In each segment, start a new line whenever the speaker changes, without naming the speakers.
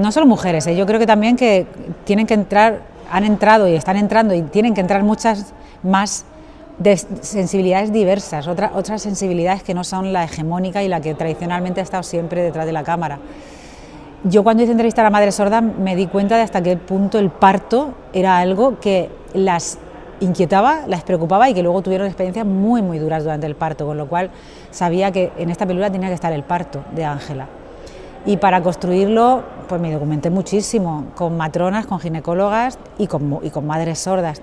no solo mujeres, yo creo que también que tienen que entrar, han entrado y están entrando y tienen que entrar muchas más de sensibilidades diversas, otras sensibilidades que no son la hegemónica y la que tradicionalmente ha estado siempre detrás de la cámara. Yo cuando hice entrevista a la madre sorda me di cuenta de hasta qué punto el parto era algo que las inquietaba, las preocupaba y que luego tuvieron experiencias muy muy duras durante el parto, con lo cual sabía que en esta película tenía que estar el parto de Ángela. Y para construirlo pues me documenté muchísimo con matronas, con ginecólogas y con madres sordas.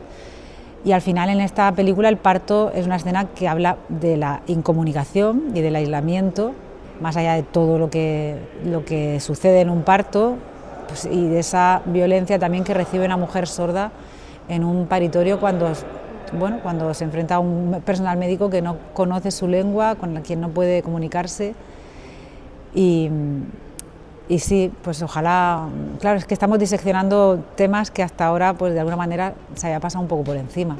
Y al final en esta película el parto es una escena que habla de la incomunicación y del aislamiento, más allá de todo lo que sucede en un parto, pues, y de esa violencia también que recibe una mujer sorda en un paritorio cuando se enfrenta a un personal médico que no conoce su lengua, con quien no puede comunicarse. Y sí, pues ojalá, claro, es que estamos diseccionando temas que hasta ahora pues de alguna manera se había pasado un poco por encima.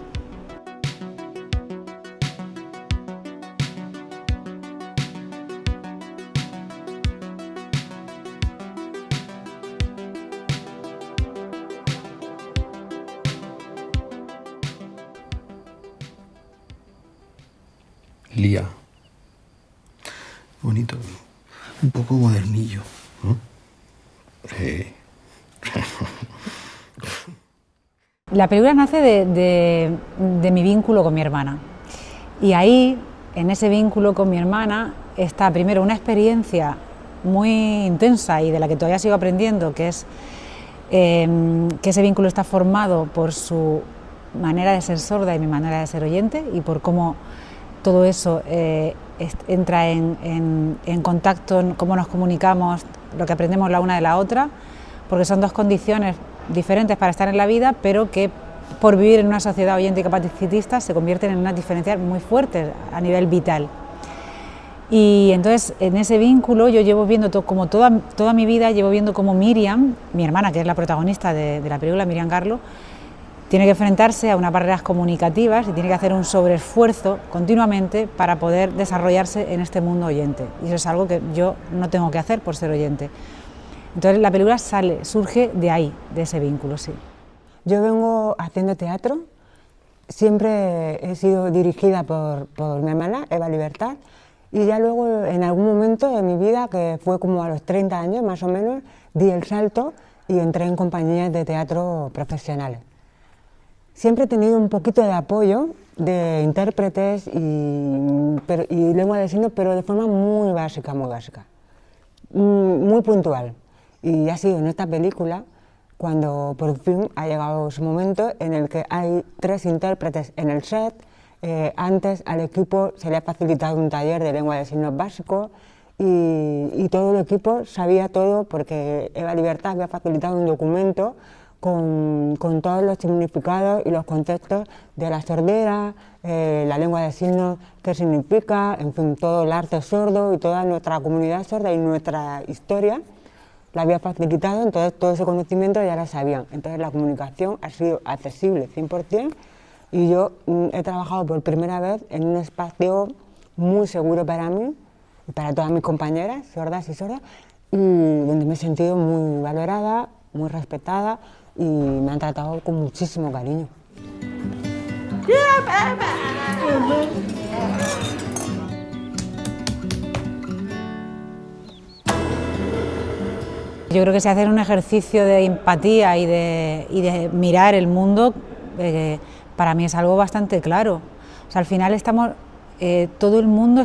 Lía. Bonito, un poco modernillo, ¿no? Sí.
La película nace de mi vínculo con mi hermana. Y ahí, en ese vínculo con mi hermana, está primero una experiencia muy intensa y de la que todavía sigo aprendiendo, que es que ese vínculo está formado por su manera de ser sorda y mi manera de ser oyente, y por cómo todo eso entra en contacto, en cómo nos comunicamos, lo que aprendemos la una de la otra, porque son dos condiciones diferentes para estar en la vida, pero que por vivir en una sociedad oyente y capacitista se convierten en unas diferencias muy fuertes a nivel vital. Y entonces en ese vínculo yo llevo viendo como toda mi vida, llevo viendo como Miriam, mi hermana, que es la protagonista de la película, Miriam Garlo, tiene que enfrentarse a unas barreras comunicativas y tiene que hacer un sobreesfuerzo continuamente para poder desarrollarse en este mundo oyente. Y eso es algo que yo no tengo que hacer por ser oyente. Entonces la película surge de ahí, de ese vínculo, sí.
Yo vengo haciendo teatro, siempre he sido dirigida por mi hermana, Eva Libertad, y ya luego en algún momento de mi vida, que fue como a los 30 años más o menos, di el salto y entré en compañías de teatro profesionales. Siempre he tenido un poquito de apoyo de intérpretes y lengua de signos, pero de forma muy básica, muy puntual. Y ha sido en esta película cuando por fin ha llegado ese momento en el que hay 3 intérpretes en el set. Antes al equipo se le ha facilitado un taller de lengua de signos básico y todo el equipo sabía todo porque Eva Libertad había facilitado un documento con todos los significados y los contextos de la sordera, la lengua de signos, qué significa, en fin, todo el arte sordo y toda nuestra comunidad sorda y nuestra historia la había facilitado, entonces todo ese conocimiento ya lo sabían. Entonces la comunicación ha sido accesible 100% y yo he trabajado por primera vez en un espacio muy seguro para mí y para todas mis compañeras, sordas y sordas, y donde me he sentido muy valorada, muy respetada y me han tratado con muchísimo cariño.
Yo creo que se hace un ejercicio de empatía y de mirar el mundo, para mí es algo bastante claro. O sea, al final estamos, todo el mundo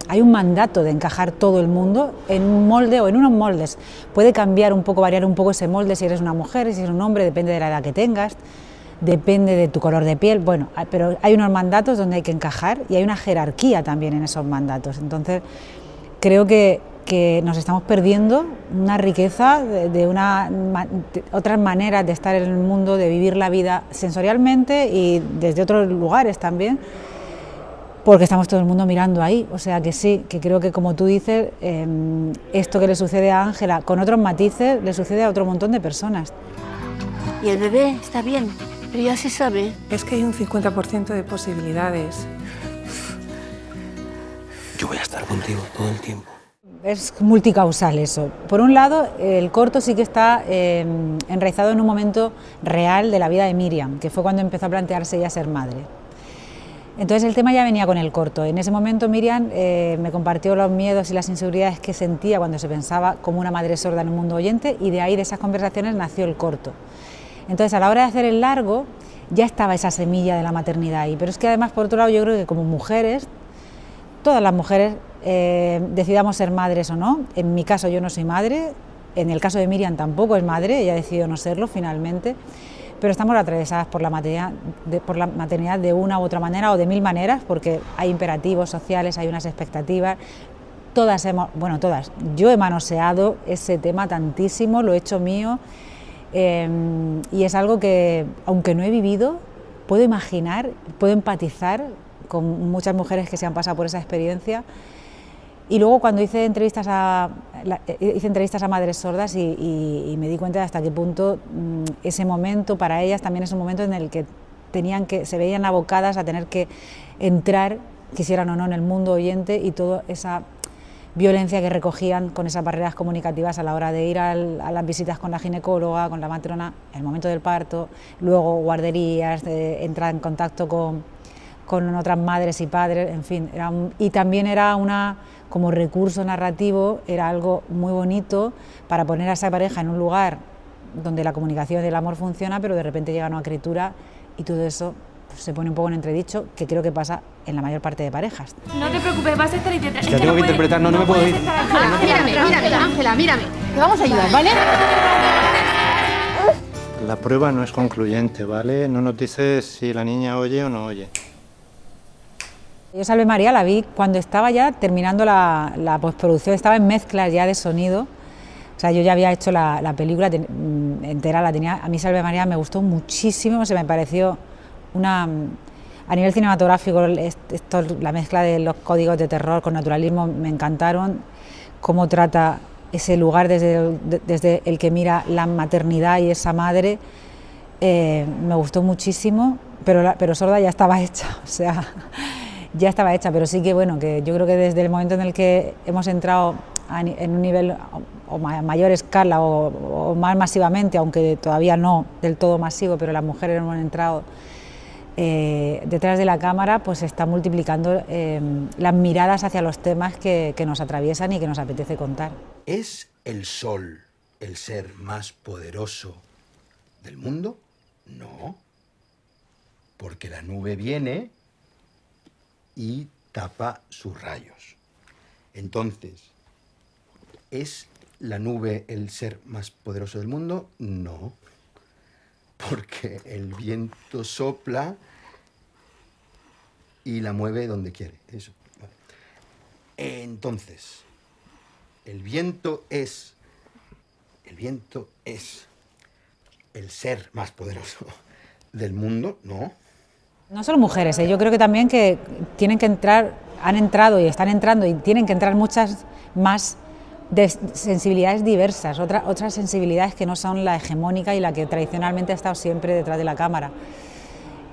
hay un mandato de encajar todo el mundo en un molde o en unos moldes. Puede cambiar un poco, variar un poco ese molde si eres una mujer, si eres un hombre, depende de la edad que tengas, depende de tu color de piel, bueno, pero hay unos mandatos donde hay que encajar y hay una jerarquía también en esos mandatos. Entonces, creo que nos estamos perdiendo una riqueza de otras maneras de estar en el mundo, de vivir la vida sensorialmente y desde otros lugares también, porque estamos todo el mundo mirando ahí. O sea que sí, que creo que como tú dices, esto que le sucede a Ángela con otros matices le sucede a otro montón de personas.
Y el bebé está bien, pero ya se sabe.
Es que hay un 50% de posibilidades.
Yo voy a estar contigo todo el tiempo.
Es multicausal eso. Por un lado, el corto sí que está enraizado en un momento real de la vida de Miriam, que fue cuando empezó a plantearse ella ser madre. Entonces el tema ya venía con el corto. En ese momento Miriam me compartió los miedos y las inseguridades que sentía cuando se pensaba como una madre sorda en un mundo oyente, y de ahí, de esas conversaciones, nació el corto. Entonces, a la hora de hacer el largo, ya estaba esa semilla de la maternidad ahí. Pero es que además, por otro lado, yo creo que como mujeres, todas las mujeres, decidamos ser madres o no. En mi caso yo no soy madre, en el caso de Miriam tampoco es madre, ella decidió no serlo finalmente, pero estamos atravesadas por la maternidad de una u otra manera o de mil maneras, porque hay imperativos sociales, hay unas expectativas. Yo he manoseado ese tema tantísimo, lo he hecho mío, y es algo que, aunque no he vivido, puedo imaginar, puedo empatizar con muchas mujeres que se han pasado por esa experiencia. Y luego cuando hice entrevistas a madres sordas y me di cuenta de hasta qué punto ese momento para ellas también es un momento en el que se veían abocadas a tener que entrar, quisieran o no, en el mundo oyente, y toda esa violencia que recogían con esas barreras comunicativas a la hora de ir a las visitas con la ginecóloga, con la matrona, en el momento del parto, luego guarderías, entrar en contacto con otras madres y padres, en fin, y también era como recurso narrativo, era algo muy bonito para poner a esa pareja en un lugar donde la comunicación y el amor funciona, pero de repente llega una criatura y todo eso pues, se pone un poco en entredicho, que creo que pasa en la mayor parte de parejas.
No te preocupes, vas a estar intentando.
Es que tengo que interpretar, no me puedo ir.
Ángela, mírame. Te vamos a ayudar, ¿vale?
La prueba no es concluyente, ¿vale? No nos dices si la niña oye o no oye.
Yo Salve María la vi cuando estaba ya terminando la postproducción, estaba en mezclas ya de sonido, o sea, yo ya había hecho la película entera, la tenía. A mí Salve María me gustó muchísimo, se me pareció a nivel cinematográfico, la mezcla de los códigos de terror con naturalismo me encantaron, cómo trata ese lugar desde el que mira la maternidad y esa madre, me gustó muchísimo, pero Sorda ya estaba hecha, o sea, ya estaba hecha, pero sí que bueno, que yo creo que desde el momento en el que hemos entrado en un nivel o mayor escala o más masivamente, aunque todavía no del todo masivo, pero las mujeres hemos entrado detrás de la cámara, pues se está multiplicando las miradas hacia los temas que nos atraviesan y que nos apetece contar.
¿Es el sol el ser más poderoso del mundo? No, porque la nube viene y tapa sus rayos. Entonces, ¿es la nube el ser más poderoso del mundo? No, porque el viento sopla y la mueve donde quiere. Eso. Entonces, el viento es el ser más poderoso del mundo, ¿no?
No solo mujeres, yo creo que también que tienen que entrar, han entrado y están entrando y tienen que entrar muchas más de sensibilidades diversas, otras sensibilidades que no son la hegemónica y la que tradicionalmente ha estado siempre detrás de la cámara.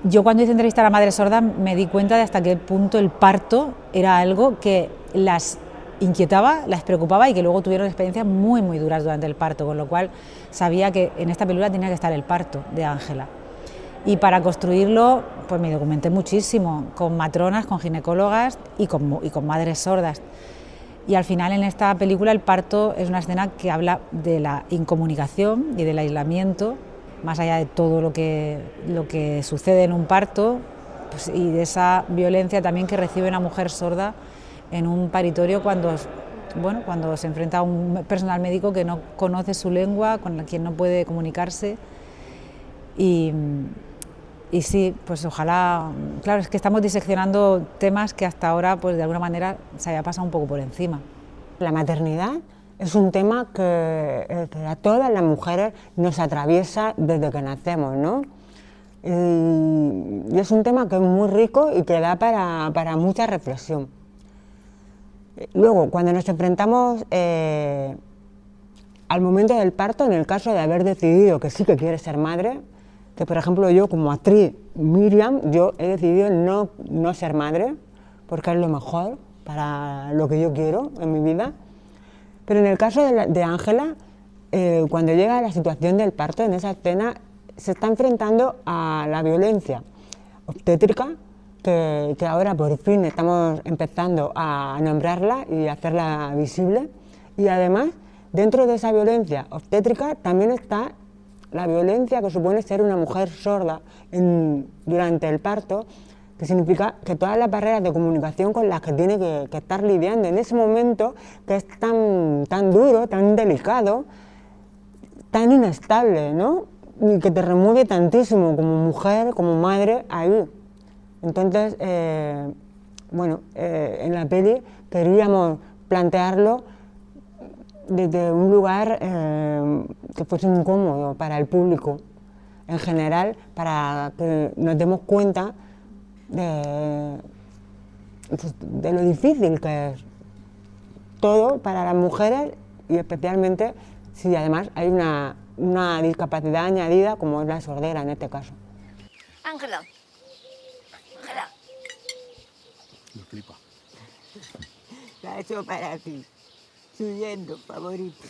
Yo cuando hice entrevista a la madre sorda me di cuenta de hasta qué punto el parto era algo que las inquietaba, las preocupaba y que luego tuvieron experiencias muy muy duras durante el parto, con lo cual sabía que en esta película tenía que estar el parto de Ángela. Y para construirlo, pues me documenté muchísimo, con matronas, con ginecólogas y con madres sordas. Y al final en esta película el parto es una escena que habla de la incomunicación y del aislamiento, más allá de todo lo que sucede en un parto, pues, y de esa violencia también que recibe una mujer sorda en un paritorio cuando se enfrenta a un personal médico que no conoce su lengua, con quien no puede comunicarse. Y sí, pues ojalá, claro, es que estamos diseccionando temas que hasta ahora, pues de alguna manera, se había pasado un poco por encima.
La maternidad es un tema que a todas las mujeres nos atraviesa desde que nacemos, ¿no? Y es un tema que es muy rico y que da para mucha reflexión. Luego, cuando nos enfrentamos al momento del parto, en el caso de haber decidido que sí que quiere ser madre, que por ejemplo yo como actriz Miriam, yo he decidido no ser madre, porque es lo mejor para lo que yo quiero en mi vida. Pero en el caso de Ángela, cuando llega a la situación del parto, en esa escena, se está enfrentando a la violencia obstétrica, que ahora por fin estamos empezando a nombrarla y hacerla visible. Y además, dentro de esa violencia obstétrica también está la violencia que supone ser una mujer sorda durante el parto, que significa que todas las barreras de comunicación con las que tiene que estar lidiando en ese momento, que es tan duro, tan delicado, tan inestable, ¿no? Y que te remueve tantísimo como mujer, como madre, ahí. Entonces, en la peli queríamos plantearlo desde un lugar que fuese incómodo para el público en general, para que nos demos cuenta de lo difícil que es todo para las mujeres, y especialmente si además hay una discapacidad añadida como es la sordera en este caso.
Ángela. Ángela.
Me flipa.
La he hecho para ti, subiendo, favorito.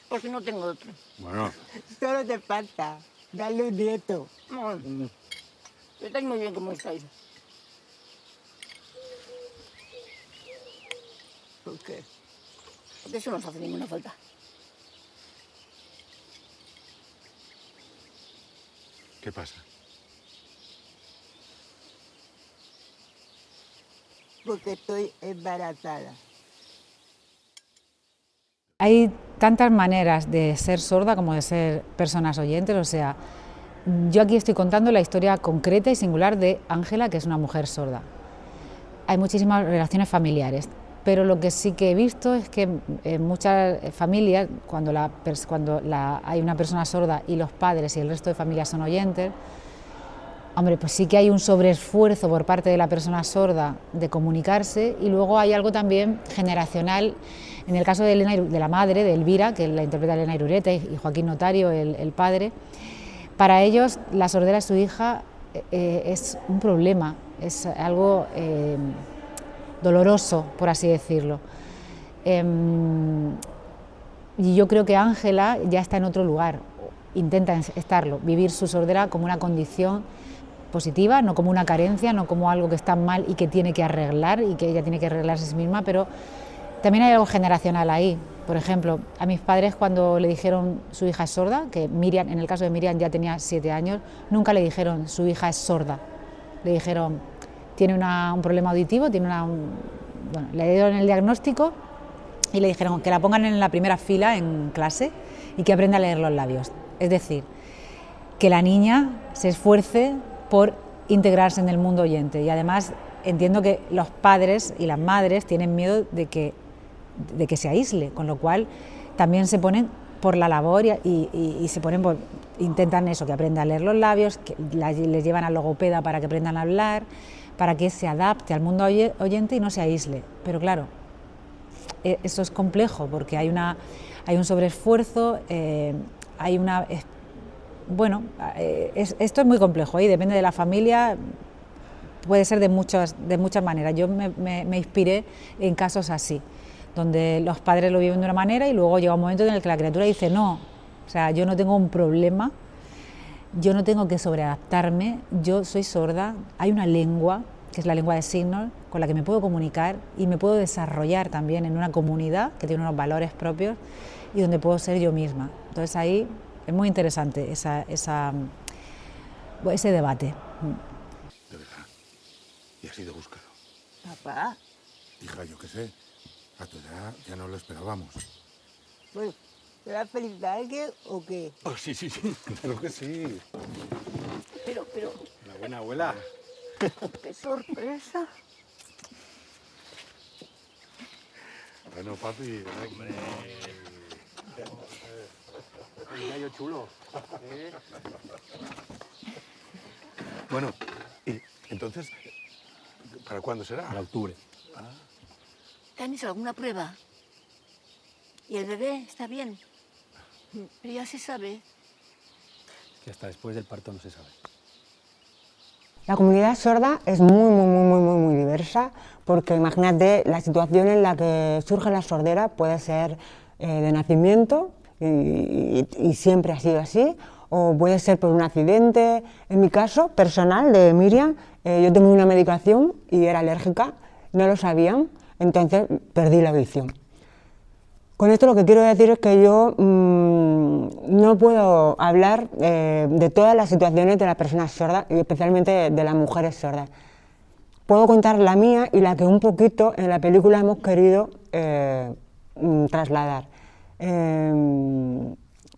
Porque no tengo otro.
Bueno,
Solo te falta darle un nieto.
No, estáis muy bien como estáis.
¿Por qué?
Porque eso no os hace ninguna falta.
¿qué pasa?
Porque estoy embarazada.
Hay tantas maneras de ser sorda como de ser personas oyentes, o sea, yo aquí estoy contando la historia concreta y singular de Ángela, que es una mujer sorda. Hay muchísimas relaciones familiares, pero lo que sí que he visto es que en muchas familias, cuando hay una persona sorda y los padres y el resto de familias son oyentes, hombre, pues sí que hay un sobreesfuerzo por parte de la persona sorda de comunicarse, y luego hay algo también generacional. En el caso de la madre, de Elvira, que la interpreta Elena Irureta, y Joaquín Notario, el padre, para ellos la sordera de su hija es un problema, es algo doloroso, por así decirlo. Y yo creo que Ángela ya está en otro lugar, intenta estarlo, vivir su sordera como una condición positiva, no como una carencia, no como algo que está mal y que tiene que arreglar y que ella tiene que arreglarse a sí misma, pero también hay algo generacional ahí. Por ejemplo, a mis padres, cuando le dijeron su hija es sorda, que Miriam, en el caso de Miriam ya tenía 7 años, nunca le dijeron su hija es sorda, le dijeron tiene un problema auditivo, le dieron el diagnóstico y le dijeron que la pongan en la primera fila en clase y que aprenda a leer los labios. Es decir, que la niña se esfuerce por integrarse en el mundo oyente, y además entiendo que los padres y las madres tienen miedo de que se aísle, con lo cual también se ponen por la labor y se ponen intentan eso, que aprenda a leer los labios, que les llevan al logopeda para que aprendan a hablar, para que se adapte al mundo oyente y no se aísle. Pero claro, eso es complejo porque hay un sobreesfuerzo, esto es muy complejo y depende de la familia, puede ser de muchas maneras. Yo me inspiré en casos así, donde los padres lo viven de una manera y luego llega un momento en el que la criatura dice no, o sea, yo no tengo un problema, yo no tengo que sobreadaptarme, yo soy sorda, hay una lengua, que es la lengua de signos, con la que me puedo comunicar y me puedo desarrollar también en una comunidad que tiene unos valores propios y donde puedo ser yo misma. Entonces ahí es muy interesante ese debate.
De verdad. Y ha sido buscado.
Papá,
Hija, yo qué sé. A tu edad ya no lo esperábamos.
pues, ¿te da feliz a alguien o qué?
Oh, sí, claro que sí.
Pero,
La buena abuela.
qué sorpresa.
Bueno, papi, hombre. Un gallo chulo. Bueno, y entonces, ¿para cuándo será? Para octubre.
¿Te han hecho alguna prueba? ¿Y el bebé está bien? Pero ya se sabe.
Que hasta después del parto no se sabe.
La comunidad sorda es muy diversa, porque imagínate la situación en la que surge la sordera puede ser de nacimiento y siempre ha sido así, o puede ser por un accidente. En mi caso personal de Miriam, yo tengo una medicación y era alérgica, no lo sabían, entonces perdí la audición. Con esto lo que quiero decir es que yo no puedo hablar de todas las situaciones de las personas sordas y especialmente de las mujeres sordas. Puedo contar la mía y la que un poquito en la película hemos querido trasladar.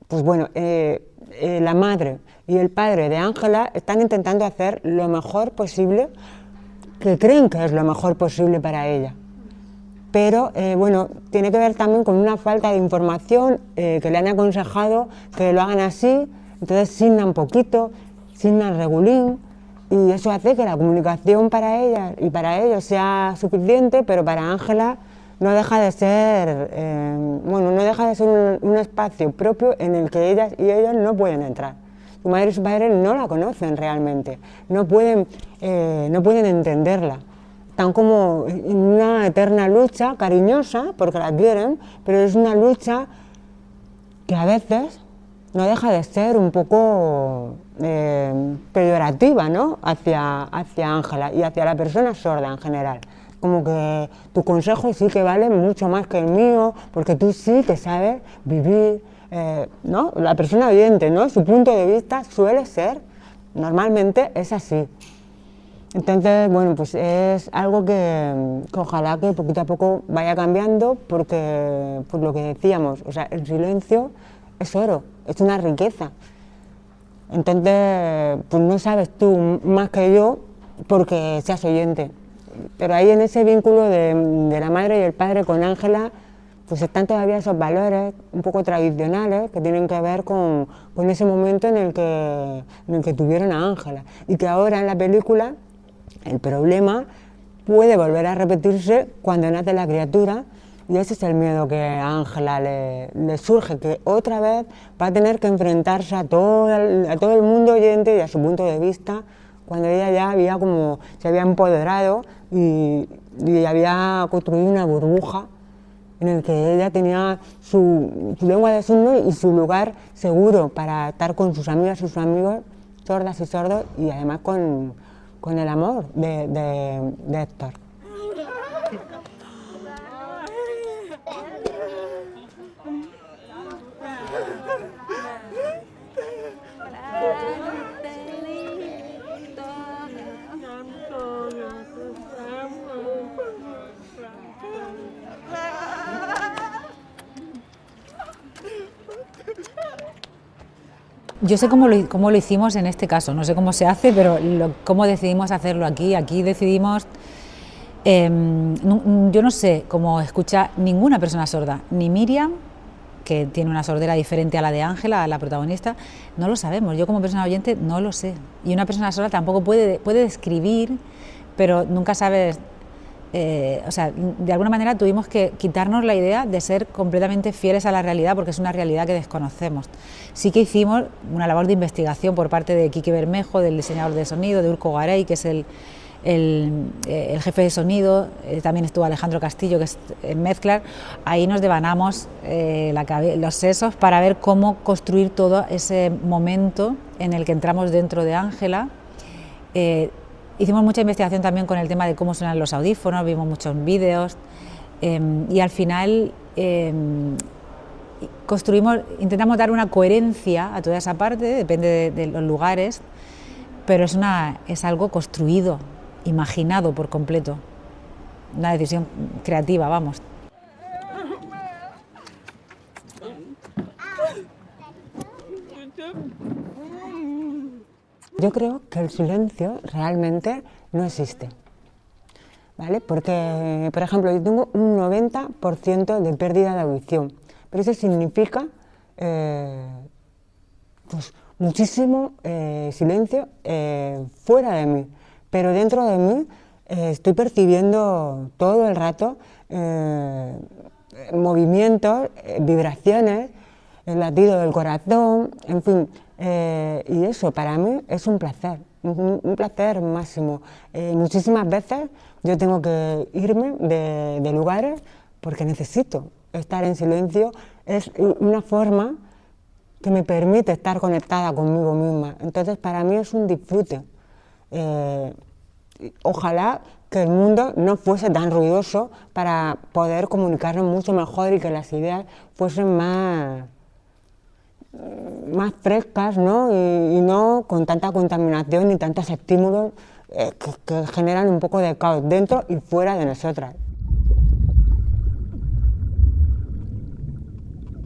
Pues bueno, la madre y el padre de Ángela están intentando hacer lo mejor posible, que creen que es lo mejor posible para ella. Pero bueno, tiene que ver también con una falta de información, que le han aconsejado que lo hagan así, entonces signan poquito, signan regulín, y eso hace que la comunicación para ella y para ellos sea suficiente, pero para Ángela no deja de ser, bueno, no deja de ser un espacio propio en el que ellas y ellos no pueden entrar. Su madre y su padre no la conocen realmente, no pueden entenderla. Están como en una eterna lucha cariñosa, porque la quieren, pero es una lucha que a veces no deja de ser un poco peyorativa, ¿no? hacia Ángela y hacia la persona sorda en general. Como que tu consejo sí que vale mucho más que el mío, porque tú sí que sabes vivir, ¿no? La persona oyente, ¿no? Su punto de vista suele ser, normalmente es así. Entonces, bueno, pues es algo que ojalá que poquito a poco vaya cambiando, porque, pues lo que decíamos, o sea, el silencio es oro, es una riqueza. Entonces, pues no sabes tú más que yo porque seas oyente. Pero ahí en ese vínculo de la madre y el padre con Ángela, pues están todavía esos valores un poco tradicionales que tienen que ver con ese momento en el que tuvieron a Ángela. Y que ahora en la película el problema puede volver a repetirse cuando nace la criatura, y ese es el miedo que a Ángela le surge, que otra vez va a tener que enfrentarse a todo el mundo oyente y a su punto de vista, cuando ella ya se había empoderado y había construido una burbuja en el que ella tenía su lengua de signos y su lugar seguro para estar con sus amigas y sus amigos, sordas y sordos, y además con el amor de Héctor.
Yo sé cómo lo hicimos en este caso, no sé cómo se hace, pero cómo decidimos hacerlo aquí. Aquí decidimos, yo no sé cómo escucha ninguna persona sorda, ni Miriam, que tiene una sordera diferente a la de Ángela, a la protagonista, no lo sabemos. Yo como persona oyente no lo sé. Y una persona sorda tampoco puede describir, pero nunca sabes. O sea, de alguna manera tuvimos que quitarnos la idea de ser completamente fieles a la realidad, porque es una realidad que desconocemos. Sí que hicimos una labor de investigación por parte de Quique Bermejo, del diseñador de sonido, de Urco Garay, que es el jefe de sonido, también estuvo Alejandro Castillo, que es en mezclar. Ahí nos devanamos los sesos para ver cómo construir todo ese momento en el que entramos dentro de Ángela. Hicimos mucha investigación también con el tema de cómo suenan los audífonos, vimos muchos vídeos y al final intentamos dar una coherencia a toda esa parte, depende de los lugares, pero es algo construido, imaginado por completo, una decisión creativa, vamos.
Yo creo que el silencio realmente no existe, ¿vale? Porque, por ejemplo, yo tengo un 90% de pérdida de audición, pero eso significa pues, muchísimo silencio fuera de mí, pero dentro de mí estoy percibiendo todo el rato movimientos, vibraciones, el latido del corazón, en fin. Y eso para mí es un placer, un placer máximo. Muchísimas veces yo tengo que irme de lugares porque necesito estar en silencio. Es una forma que me permite estar conectada conmigo misma. Entonces, para mí es un disfrute. Ojalá que el mundo no fuese tan ruidoso para poder comunicarnos mucho mejor y que las ideas fuesen más frescas, ¿no? Y no con tanta contaminación ni tantos estímulos que generan un poco de caos dentro y fuera de nosotras.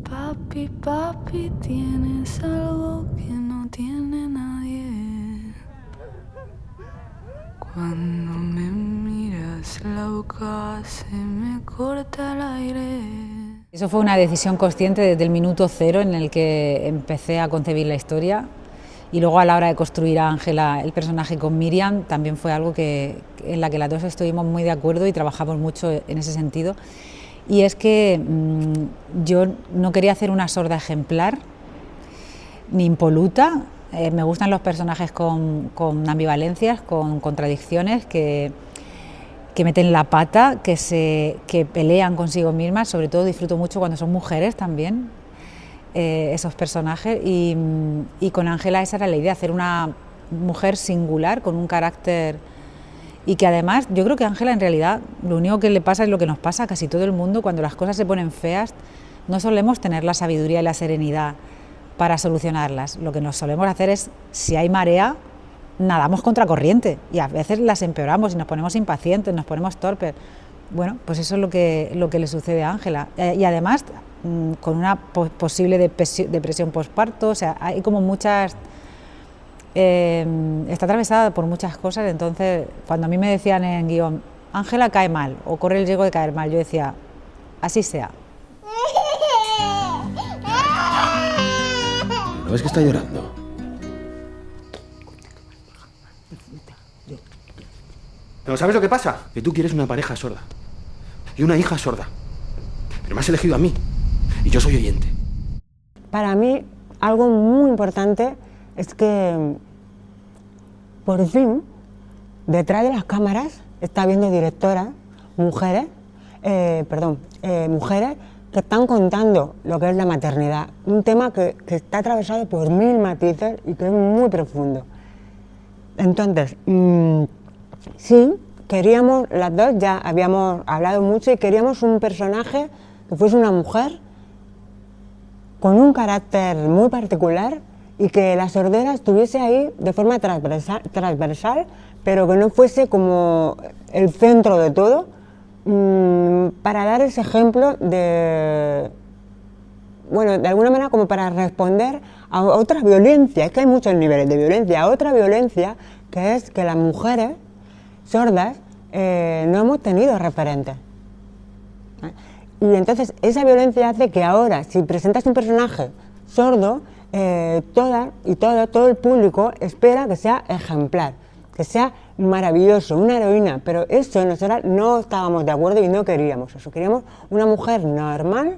Papi, papi, tienes algo que no tiene nadie. Cuando me miras la boca se me corta el aire.
Eso fue una decisión consciente desde el minuto cero en el que empecé a concebir la historia, y luego a la hora de construir a Ángela, el personaje con Miriam, también fue algo en la que las dos estuvimos muy de acuerdo y trabajamos mucho en ese sentido. Y es que yo no quería hacer una sorda ejemplar, ni impoluta. Me gustan los personajes con ambivalencias, con contradicciones, que meten la pata, que pelean consigo mismas. Sobre todo disfruto mucho cuando son mujeres también, esos personajes. Y con Ángela esa era la idea, hacer una mujer singular, con un carácter. Y que además, yo creo que a Ángela en realidad lo único que le pasa es lo que nos pasa a casi todo el mundo: cuando las cosas se ponen feas, no solemos tener la sabiduría y la serenidad para solucionarlas. Lo que nos solemos hacer es, si hay marea, nadamos contra corriente, y a veces las empeoramos y nos ponemos impacientes, nos ponemos torpes. Bueno, pues eso es lo que le sucede a Ángela. Y además, con una posible depresión postparto, o sea, hay como muchas... está atravesada por muchas cosas. Entonces, cuando a mí me decían en guión, Ángela cae mal o corre el riesgo de caer mal, yo decía, así sea.
¿No ves que está llorando? ¿No sabes lo que pasa? Que tú quieres una pareja sorda y una hija sorda, pero me has elegido a mí y yo soy oyente.
Para mí, algo muy importante es que por fin, detrás de las cámaras está habiendo directoras, mujeres que están contando lo que es la maternidad, un tema que está atravesado por 1000 matices y que es muy profundo. Entonces, sí, queríamos, las dos ya habíamos hablado mucho y queríamos un personaje que fuese una mujer con un carácter muy particular y que la sordera estuviese ahí de forma transversal, pero que no fuese como el centro de todo, para dar ese ejemplo de, bueno, de alguna manera como para responder a otra violencia. Es que hay muchos niveles de violencia, a otra violencia, que es que las mujeres sordas no hemos tenido referentes. Y entonces esa violencia hace que ahora, si presentas un personaje sordo, todo el público espera que sea ejemplar, que sea maravilloso, una heroína, pero eso nosotras no estábamos de acuerdo y no queríamos eso. Queríamos una mujer normal,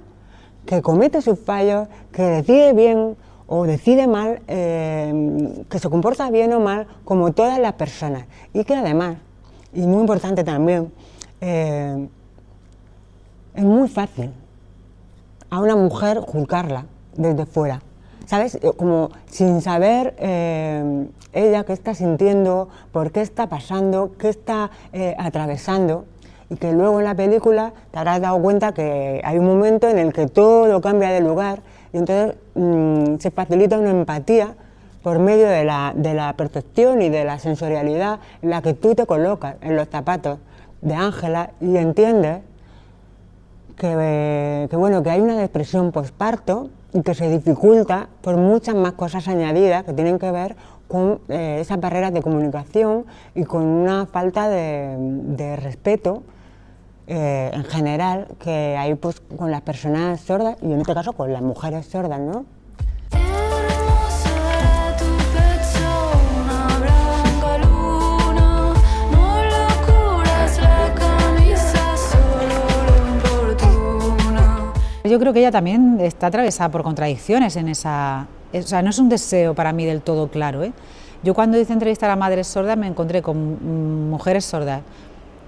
que comete sus fallos, que decide bien o decide mal, que se comporta bien o mal, como todas las personas. Y que además, y muy importante también, es muy fácil a una mujer juzgarla desde fuera, ¿sabes? Como sin saber ella qué está sintiendo, por qué está pasando, qué está atravesando, y que luego en la película te habrás dado cuenta que hay un momento en el que todo cambia de lugar y entonces se facilita una empatía por medio de la percepción y de la sensorialidad en la que tú te colocas en los zapatos de Ángela y entiendes que hay una depresión posparto y que se dificulta por muchas más cosas añadidas que tienen que ver con esas barreras de comunicación y con una falta de respeto en general que hay pues, con las personas sordas y en este caso con las mujeres sordas, ¿no?
Yo creo que ella también está atravesada por contradicciones en esa... O sea, no es un deseo para mí del todo claro, ¿eh? Yo cuando hice entrevistar a madres sordas me encontré con mujeres sordas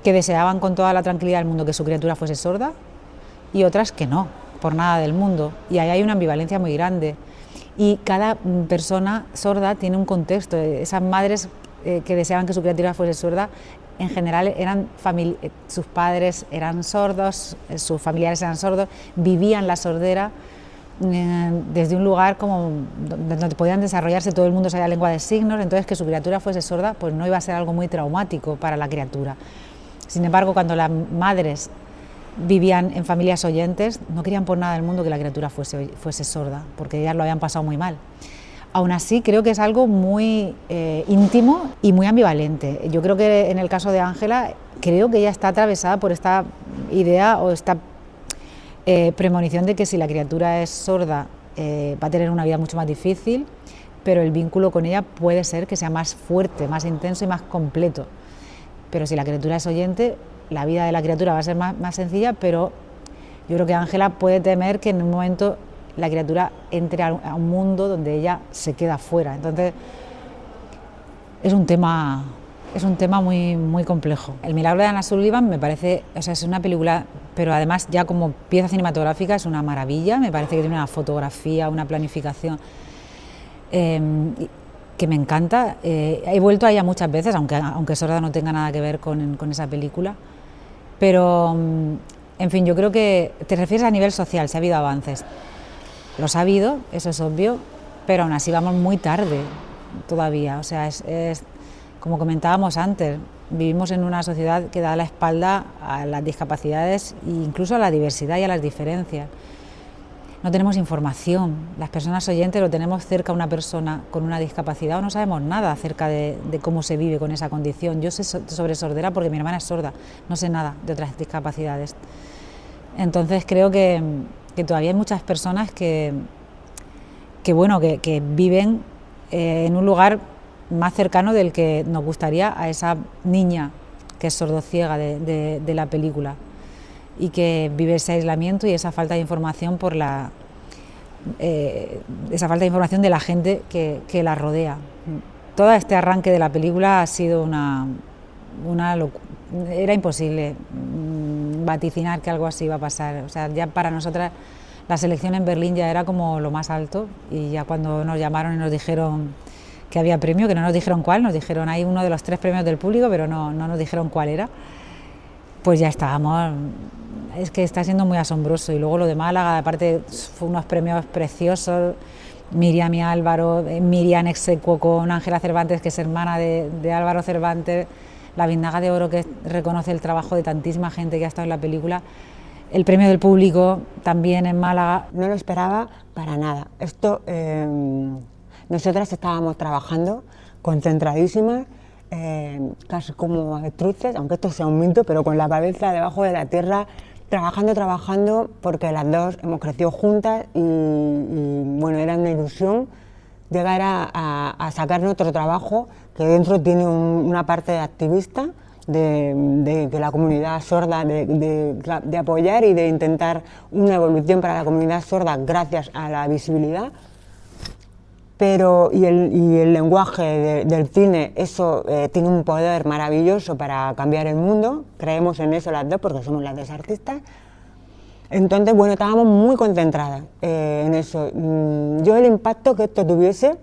que deseaban con toda la tranquilidad del mundo que su criatura fuese sorda y otras que no, por nada del mundo. Y ahí hay una ambivalencia muy grande. Y cada persona sorda tiene un contexto. Esas madres que deseaban que su criatura fuese sorda, en general sus padres eran sordos, sus familiares eran sordos, vivían la sordera desde un lugar como donde podían desarrollarse, todo el mundo sabía lengua de signos, entonces que su criatura fuese sorda pues no iba a ser algo muy traumático para la criatura. Sin embargo, cuando las madres vivían en familias oyentes, no querían por nada del mundo que la criatura fuese sorda, porque ellas lo habían pasado muy mal. Aún así, creo que es algo muy íntimo y muy ambivalente. Yo creo que en el caso de Ángela, creo que ella está atravesada por esta idea o esta premonición de que si la criatura es sorda va a tener una vida mucho más difícil, pero el vínculo con ella puede ser que sea más fuerte, más intenso y más completo. Pero si la criatura es oyente, la vida de la criatura va a ser más sencilla, pero yo creo que Ángela puede temer que en un momento la criatura entre a un mundo donde ella se queda fuera. Entonces, es un tema muy, muy complejo. El milagro de Anna Sullivan me parece, o sea, es una película, pero además ya como pieza cinematográfica es una maravilla, me parece que tiene una fotografía, una planificación que me encanta. He vuelto a ella muchas veces, aunque Sorda no tenga nada que ver con esa película, pero, en fin, yo creo que te refieres a nivel social, si ha habido avances. Los ha habido, eso es obvio, pero aún así vamos muy tarde todavía. O sea, es como comentábamos antes, vivimos en una sociedad que da la espalda a las discapacidades e incluso a la diversidad y a las diferencias. No tenemos información, las personas oyentes lo tenemos cerca a una persona con una discapacidad o no sabemos nada acerca de cómo se vive con esa condición. Yo sé sobre sordera porque mi hermana es sorda, no sé nada de otras discapacidades. Entonces creo que todavía hay muchas personas que viven en un lugar más cercano del que nos gustaría a esa niña que es sordociega de la película y que vive ese aislamiento y esa falta de información esa falta de información de la gente que la rodea. Todo este arranque de la película ha sido una locura. Era imposible vaticinar que algo así iba a pasar. O sea, ya para nosotras la selección en Berlín ya era como lo más alto y ya cuando nos llamaron y nos dijeron que había premio, que no nos dijeron cuál, nos dijeron hay uno de los 3 premios del público, pero no nos dijeron cuál era, pues ya estábamos. Es que está siendo muy asombroso. Y luego lo de Málaga, aparte, fue unos premios preciosos. Miriam y Álvaro, Miriam ex aequo con Ángela Cervantes, que es hermana de Álvaro Cervantes, la Biznaga de Oro, que reconoce el trabajo de tantísima gente que ha estado en la película, el premio del público también en Málaga.
No lo esperaba para nada. Esto, nosotras estábamos trabajando concentradísimas, casi como avestruces, aunque esto sea un mito, pero con la cabeza debajo de la tierra, trabajando, porque las dos hemos crecido juntas y bueno, era una ilusión llegar a sacar nuestro trabajo, que dentro tiene una parte de activista, de la comunidad sorda, de apoyar y de intentar una evolución para la comunidad sorda gracias a la visibilidad. Pero, y el lenguaje del cine, eso tiene un poder maravilloso para cambiar el mundo, creemos en eso las dos porque somos las dos artistas. Entonces, bueno, estábamos muy concentradas en eso. Yo el impacto que esto tuviese,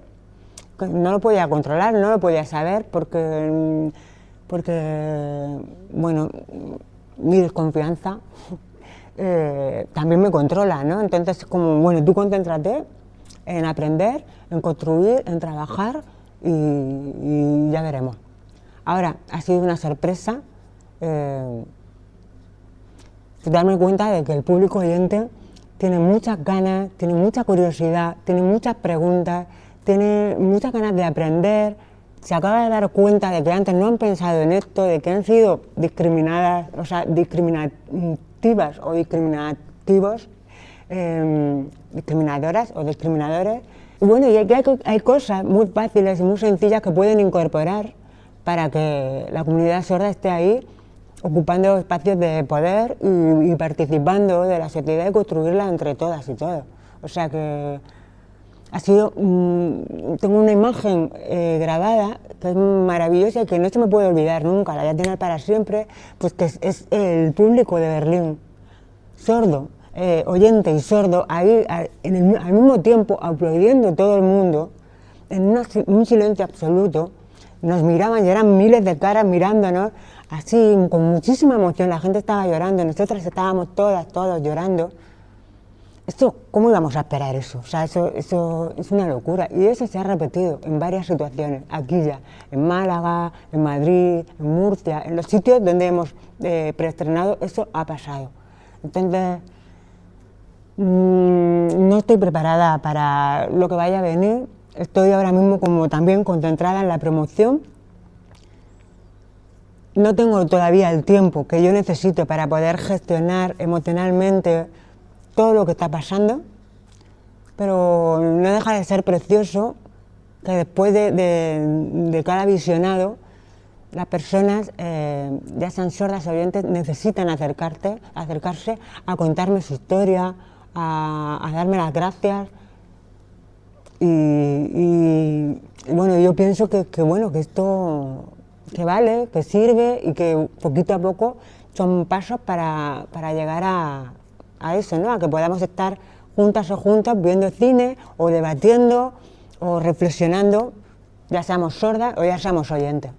no lo podía controlar, no lo podía saber porque bueno, mi desconfianza también me controla, ¿no? Entonces, como, bueno, tú concéntrate en aprender, en construir, en trabajar y ya veremos. Ahora, ha sido una sorpresa darme cuenta de que el público oyente tiene muchas ganas, tiene mucha curiosidad, tiene muchas preguntas, tiene muchas ganas de aprender, se acaba de dar cuenta de que antes no han pensado en esto, de que han sido discriminadas, o sea, discriminativas o discriminativos, discriminadoras o discriminadores. Y bueno, y hay cosas muy fáciles y muy sencillas que pueden incorporar para que la comunidad sorda esté ahí, ocupando espacios de poder y participando de la sociedad y construirla entre todas y todos. O sea que ha sido, tengo una imagen grabada que es maravillosa y que no se me puede olvidar nunca, la voy a tener para siempre, pues que es el público de Berlín, sordo, oyente y sordo, ahí al mismo tiempo aplaudiendo todo el mundo, en un silencio absoluto, nos miraban y eran miles de caras mirándonos, así con muchísima emoción, la gente estaba llorando, nosotras estábamos todos llorando. Esto, ¿cómo íbamos a esperar eso? O sea, eso es una locura. Y eso se ha repetido en varias situaciones, aquí ya, en Málaga, en Madrid, en Murcia, en los sitios donde hemos preestrenado, eso ha pasado. Entonces, no estoy preparada para lo que vaya a venir. Estoy ahora mismo como también concentrada en la promoción. No tengo todavía el tiempo que yo necesito para poder gestionar emocionalmente todo lo que está pasando, pero no deja de ser precioso que después de cada visionado las personas, ya sean sordas o oyentes, necesitan acercarse a contarme su historia, a darme las gracias y bueno, yo pienso que esto que vale, que sirve y que poquito a poco son pasos para llegar a eso, ¿no? A que podamos estar juntas o juntas viendo cine o debatiendo o reflexionando, ya seamos sordas o ya seamos oyentes.